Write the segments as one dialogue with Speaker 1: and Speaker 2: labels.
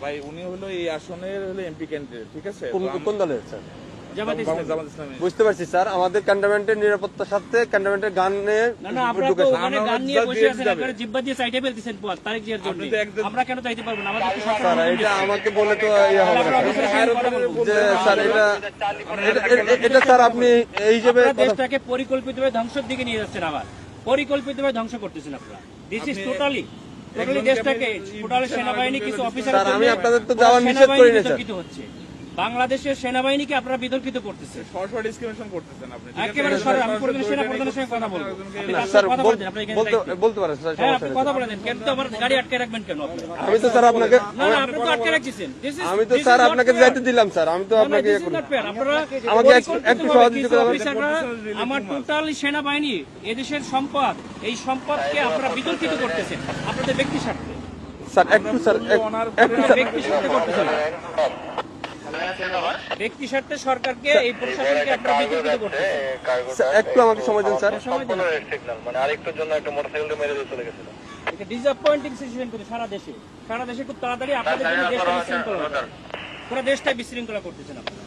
Speaker 1: ভাই উনি হলো এই আসনের হলো এমপি ক্যান্ডিডেট, ঠিক আছে?
Speaker 2: কোন দলের স্যার?
Speaker 1: জামাত ইসলামী।
Speaker 2: বুঝতে পারছি স্যার, আমাদের ক্যান্টনমেন্টের নিরাপত্তার সাথে ক্যান্টনমেন্টের গানে স্যার এটা আমাকে বলে তো ইয়ে হবে না যে স্যার এটা স্যার আপনি এই হিসেবে
Speaker 3: দেশটাকে পরিকল্পিতভাবে ধ্বংসের দিকে নিয়ে যাচ্ছেন, আবার পরিকল্পিতভাবে ধ্বংস করতেছেন আপনারা। দিস ইজ টোটালি দেশটাকে টোটালি সেনাবাহিনী কিছু অফিসার
Speaker 2: আমি আপনাদের তো যাওয়ার নিষেধ করি না স্যার।
Speaker 3: হচ্ছে বাংলাদেশের সেনাবাহিনীকে আপনারা বিতর্কিত করতেছেন,
Speaker 1: সরাসরি ডিসক্রিমিনেশন করতেছেন আপনি।
Speaker 3: একেবারে সরাসরি। আমি প্রধান সেনা প্রধানের সঙ্গে কথা বলবো
Speaker 2: স্যার, বলতে পারেন স্যার,
Speaker 3: হ্যাঁ আপনি কথা বলেন। কেন তো আমার গাড়ি আটকে রাখবেন কেন আপনি?
Speaker 2: আমি তো স্যার আপনাকে
Speaker 3: না না আপনি তো আটকে রাখছেন।
Speaker 2: আমি তো স্যার আপনাকে যাইতে দিলাম স্যার, আমি তো আপনাকে
Speaker 3: আপনারা
Speaker 2: আমাকে একটু সহযোগিতা করবেন।
Speaker 3: অফিসাররা আমার টোটাল সেনাবাহিনী এদেশের সম্পদ, এই সম্পদকে আপনারা বিতর্কিত করতেছেন আপনাদের ব্যক্তি স্বার্থে।
Speaker 2: স্যার একটু স্যার একটু
Speaker 3: ব্যক্তি স্বার্থে করতেছেন, ব্যক্তি স্বার্থে সরকারকে এই প্রশাসনকে আপনারা বিতর্কিত করতেছেন।
Speaker 2: একটু আমাকে সময় দিন স্যার।
Speaker 4: মানে আরেকটুর জন্য একটা মোটরসাইকেল মেরে দিয়ে চলে গেছিল।
Speaker 3: এটা ডিসঅ্যাপয়েন্টিং সিচুয়েশন করে সারা দেশে খুব তাড়াতাড়ি আপনাদের জন্য দেশটা বিশৃঙ্খলা হবে। পুরো দেশটাই বিশৃঙ্খলা করতেছেন আপনারা।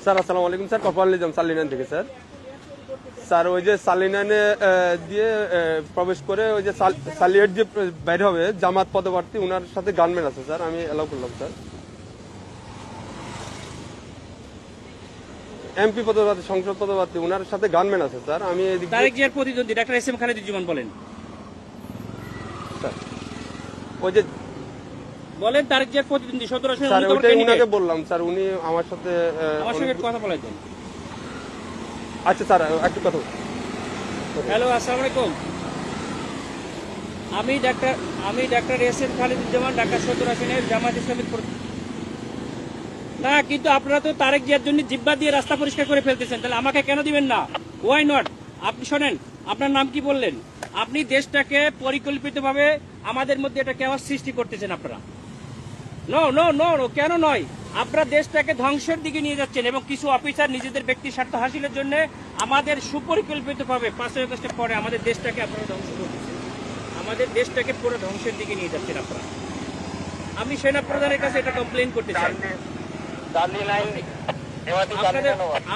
Speaker 2: স্যার আসসালামু আলাইকুম স্যার, কপাল নিজাম সালিনান থেকে স্যার। স্যার ওই যে সালিনানে দিয়ে প্রবেশ করে ওই যে সালিয়েট যে বাইরে হবে জামাত পদপ্রার্থী, ওনার সাথে গানম্যান আছে স্যার, আমি এলাও করলাম স্যার। এমপি পদপ্রার্থী, সংসদ পদপ্রার্থী, ওনার সাথে গানম্যান আছে স্যার। আমি
Speaker 3: তারেক জিয়ার প্রতিদ্বন্দ্বী ডাক্তার এস এম খালেদুজ্জামান বলেন
Speaker 2: স্যার ওই যে
Speaker 3: বলেন তারেক জিয়ার প্রতিদ্বন্দ্বী 17 আসনে
Speaker 2: স্যার ওইটাই উনাকে বললাম স্যার, উনি আমার সাথে
Speaker 3: কথা বলে দেন।
Speaker 2: আচ্ছা স্যার একটু কথা।
Speaker 3: হ্যালো আসসালামু আলাইকুম, আমি doctor S M Khaleduzzaman, Dhaka 17 আসনের জামাত ইসলামীর না। কিন্তু আপনারা তো তারেক জিয়ার জন্য জিব্বা দিয়ে রাস্তা পরিষ্কার করে ফেলতেছেন, তাহলে আমাকে কেন দিবেন না? Why not? আপনি শোনেন, আপনার নাম কি বললেন? আপনি দেশটাকে পরিকল্পিতভাবে আমাদের মধ্যে এটা কেওয়াস সৃষ্টি করতেছেন আপনারা। নো নো নো নো, কেন নয়? আপনারা দেশটাকে ধ্বংসের দিকে নিয়ে যাচ্ছেন এবং কিছু অফিসার নিজেদের ব্যক্তি স্বার্থ হাসিলের জন্য আমাদের সুপরিকল্পিতভাবে 5 আগস্টের পরে আমাদের দেশটাকে আপনারা ধ্বংস করতেছেন, আমাদের দেশটাকে পুরো ধ্বংসের দিকে নিয়ে যাচ্ছেন আপনারা। আমি সেনা প্রধানের কাছে এটা কমপ্লেন করতে চাই।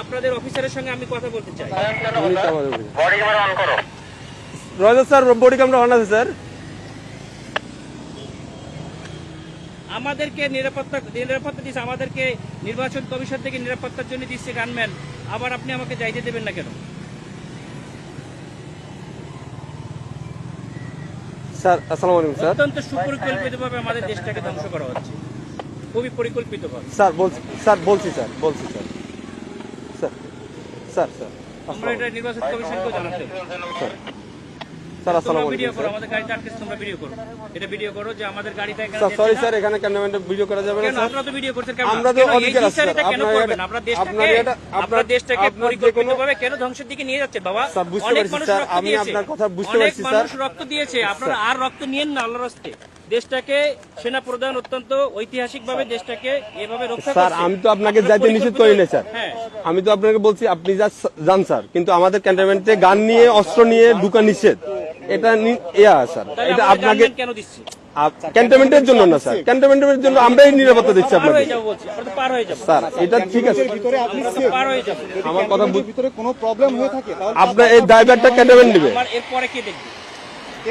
Speaker 3: আপনাদের অফিসারের সঙ্গে আমি কথা বলতে চাই।
Speaker 2: রয়েছে স্যার, বডি ক্যামেরা অন আছে স্যার।
Speaker 3: আমাদেরকে নিরাপত্তা দিচ্ছে, আমাদেরকে নির্বাচন কমিশন থেকে নিরাপত্তার জন্য দিচ্ছে গানম্যান, আবার আপনি আমাকে যাইতে দেবেন না কেন?
Speaker 2: স্যার আসসালামু আলাইকুম স্যার।
Speaker 3: অত্যন্ত সুপরিকল্পিতভাবে আমাদের দেশটাকে ধ্বংস করা হচ্ছে, খুবই পরিকল্পিতভাবে।
Speaker 2: স্যার বলছি স্যার।
Speaker 3: আমরা এটা নির্বাচন কমিশনকেও জানাতে
Speaker 2: স্যার আসসালামু আলাইকুম
Speaker 3: ভিডিও করো, আমাদের গাড়িতে আটকে তোমরা ভিডিও করো, এটা ভিডিও করো যে আমাদের গাড়িটা এখানে।
Speaker 2: স্যার সরি স্যার, এখানে ক্যামেরাতে ভিডিও করা যাবে না স্যার।
Speaker 3: আপনারা তো ভিডিও করছেন কেন?
Speaker 2: আমরা তো অধিকার আছে স্যার।
Speaker 3: কেন করবেন? আপনারা দেশটাকে পরিকল্পিতভাবে কেন ধ্বংসের দিকে নিয়ে যাচ্ছেন বাবা?
Speaker 2: স্যার বুঝতে পারছি স্যার, আমি আপনার কথা বুঝতে পারছি স্যার।
Speaker 3: মানুষ রক্ত দিয়েছে, আপনারা আর রক্ত নিয়েন না আল্লাহর রাস্তে। দেশটাকে সেনা প্রধান অত্যন্ত ঐতিহাসিকভাবে দেশটাকে এভাবে রক্ষা করছে।
Speaker 2: স্যার আমি তো আপনাকে যাইতে নিষেধ করি না স্যার, আমি তো আপনাকে বলছি আপনি যান স্যার, কিন্তু আমাদের ক্যান্টনমেন্টে গান নিয়ে অস্ত্র নিয়ে ঢুকা নিষেধ, এটা স্যার। এটা আপনাকে
Speaker 3: কেন দিচ্ছি?
Speaker 2: ক্যান্টনমেন্টের জন্য না স্যার, ক্যান্টনমেন্টের জন্য আমরাই নিরাপত্তা দিচ্ছি আপনাকে স্যার। এটা ঠিক আছে, আমার কথা
Speaker 5: ভিতরে কোনো প্রবলেম হয়ে থাকে
Speaker 2: আপনার এই ড্রাইভারটা ক্যান্টনমেন্ট নেবে,
Speaker 3: এরপরে কে দেখবে?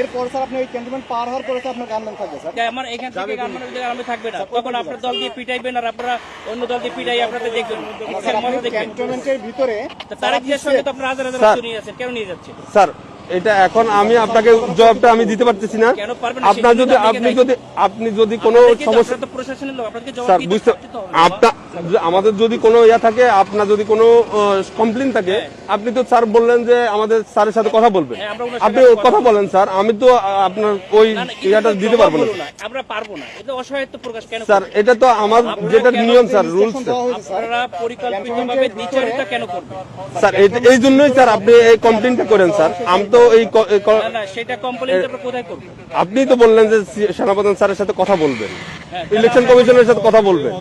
Speaker 5: এরপর স্যার আপনি ওই ক্যান্টনমেন্ট পার হওয়ার পরে আপনার গানম্যান থাকবে স্যার।
Speaker 3: আমার এখান থেকে গানম্যান থাকবে না, তখন আপনার দল দিয়ে পিটাইবেন আর আপনারা অন্য দল দিয়ে পিটাই আপনাদের দেখবেন।
Speaker 5: ক্যান্টনমেন্টের ভিতরে
Speaker 3: তারেক জিয়ার সঙ্গে তো আপনারা হাজার হাজার নিয়ে যাচ্ছেন, কেন নিয়ে যাচ্ছেন
Speaker 2: স্যার? এটা এখন আমি আপনাকে জবাবটা আমি দিতে পারতেছি না। আপনার যদি আপনি যদি কোনো সমস্যা স্যার বুঝতে আপনার আমাদের যদি কোনো ইয়া থাকে, আপনার যদি কোনো কমপ্লেন থাকে, আপনি তো স্যার বললেন যে আমাদের স্যারের সাথে কথা বলবেন, আপনি কথা বলেন স্যার। আমি তো আপনার ওই ইয়াটা দিতে পারবো না,
Speaker 3: আমরা পারবো না। এটা অসহায়ত্ব প্রকাশ কেন
Speaker 2: স্যার? এটা তো আমার যেটা নিয়ম স্যার, রুলস।
Speaker 3: আপনারা পরিকল্পিতভাবে দ্বিচারিতা কেন করবেন
Speaker 2: স্যার? এই জন্যই স্যার আপনি এই কমপ্লেনটা করেন স্যার। আমি তো এই
Speaker 3: সেটা কমপ্লেইনটা আপনারা কোথায় করবেন?
Speaker 2: আপনি তো বললেন যে সেনাপ্রধান স্যারের সাথে কথা বলবেন, ইলেকশন কমিশনের সাথে কথা বলবেন।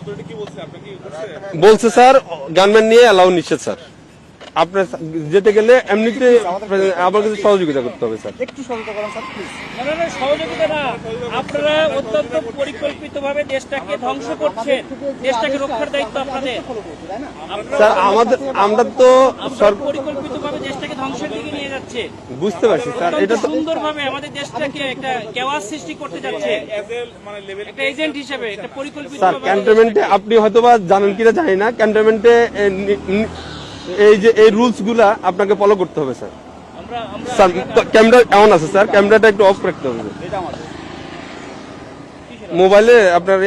Speaker 2: বলছে স্যার গানম্যান নিয়ে এলাও নিষেধ স্যার। আপনার যেতে গেলে এমনিতে আমার কাছে সহযোগিতা করতে হবে স্যার।
Speaker 5: একটু সহযোগিতা করেন স্যার প্লিজ।
Speaker 3: না, না, সহযোগিতা না, আপনারা অত্যন্ত পরিকল্পিতভাবে দেশটাকে ধ্বংস করছেন, দেশটাকে রক্ষার দায়িত্ব আপনাদের।
Speaker 2: স্যার আমরা তো
Speaker 3: পরিকল্পিতভাবে দেশটাকে ধ্বংসের দিকে নিয়ে যাচ্ছে,
Speaker 2: বুঝতে পারছি স্যার, এটা তো
Speaker 3: সুন্দরভাবে আমাদের দেশটাকে একটা কেওয়াস সৃষ্টি করতে যাচ্ছে, একটা এজেন্ট হিসেবে একটা
Speaker 2: স্যার
Speaker 3: পরিকল্পিতভাবে।
Speaker 2: ক্যান্টনমেন্টে আপনি হয়তোবা জানেন কিনা জানি না, ক্যান্টনমেন্টে এই যে এই রুলস গুলা আপনাকে ফলো করতে হবে স্যার। স্যার ক্যামেরা এমন আছে স্যার, ক্যামেরাটা একটু অফ রাখতে হবে। মোবাইলে আপনার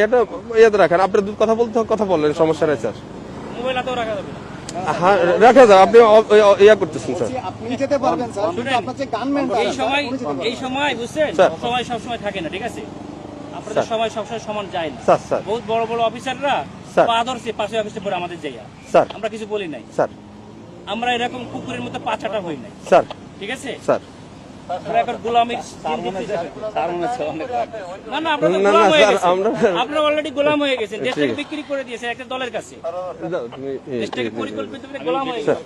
Speaker 2: ইয়াতে রাখেন, আপনার কথা বলতে কথা বললেন, সমস্যা নেই স্যার।
Speaker 3: মোবাইল হাতেও রাখা যাবে না।
Speaker 2: হ্যাঁ রাখা যাবে, আপনি ইয়া করতেছেন স্যার।
Speaker 5: আপনি যেতে পারবেন স্যার, কিন্তু আপনার যে গানম্যানটা
Speaker 3: এই সময় বুঝছেন,
Speaker 2: স্যার।
Speaker 3: সময় সবসময় থাকে না, ঠিক আছে? আপনাদের সময় সবসময় সমান যায় না।
Speaker 2: স্যার স্যার
Speaker 3: বহুত বড় বড় অফিসাররা
Speaker 2: স্যার।
Speaker 3: আদর্শে পাশে অফিসে পরে আমাদের জায়গা,
Speaker 2: স্যার
Speaker 3: আমরা কিছু বলি নাই,
Speaker 2: স্যার
Speaker 3: আমরা এরকম কুকুরের মতো পাছাটা হই নাই,
Speaker 2: স্যার
Speaker 3: ঠিক আছে?
Speaker 2: স্যার
Speaker 3: আমরা এখন গোলামির না না, আপনারা তো
Speaker 2: না,
Speaker 3: গোলাম হয়ে
Speaker 2: স্যার,
Speaker 3: গেছেন।
Speaker 2: আমরা-
Speaker 3: আপনারা অলরেডি গোলাম হয়ে গেছেন, দেশটাকে
Speaker 2: ঠিক আছে।
Speaker 3: বিক্রি করে দিয়েছেন একটা দলের কাছে,
Speaker 2: যাও, তুমি-
Speaker 3: দেশটাকে পরিকল্পিতভাবে গোলাম হয়ে গেছে।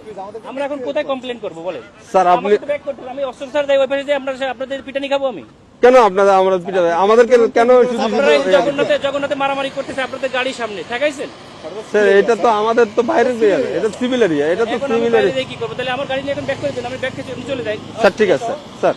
Speaker 3: আমরা এখন কোথায় কমপ্লেন করবো বলেন?
Speaker 2: স্যার আপনি
Speaker 3: আমাকে তো back করতে হবে। আমি অস্ত্র স্যার দেয় ওই পাশে যে আমরা আপনাদের পিটানি খাবো আমি?
Speaker 2: কেন আপনারা আমরা পিটা আমাদেরকে কেন শুধু
Speaker 3: আপনারা এই জগন্নাথে মারামারি করতেছে আপনাদের গাড়ির সামনে ঠেকাইছেন।
Speaker 2: স্যার এটা তো আমাদের তো বাইরের এরিয়া, এটা সিভিল এরিয়া, এটা তো
Speaker 3: এখন আমি
Speaker 2: সিভিল
Speaker 3: বাইরে
Speaker 2: এরিয়া।
Speaker 3: যেয়ে কি করবো? তাহলে আমার গাড়ি নিয়ে এখন ব্যাক করে দেন, আমি ব্যাক করে চলে যাই।
Speaker 2: স্যার ঠিক আছে স্যার।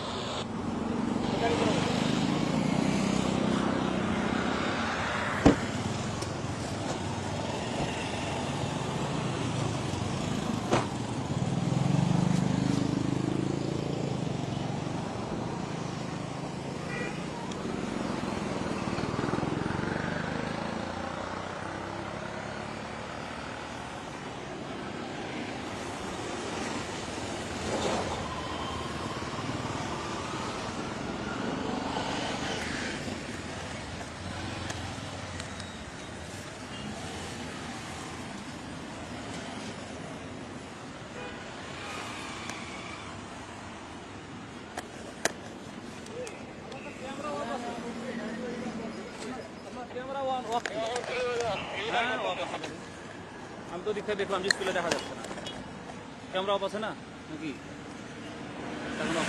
Speaker 3: আমি তো দেখে দেখলাম যে স্কুলে দেখা যাচ্ছে না, ক্যামেরা অফ আছে না নাকি? এখন অফ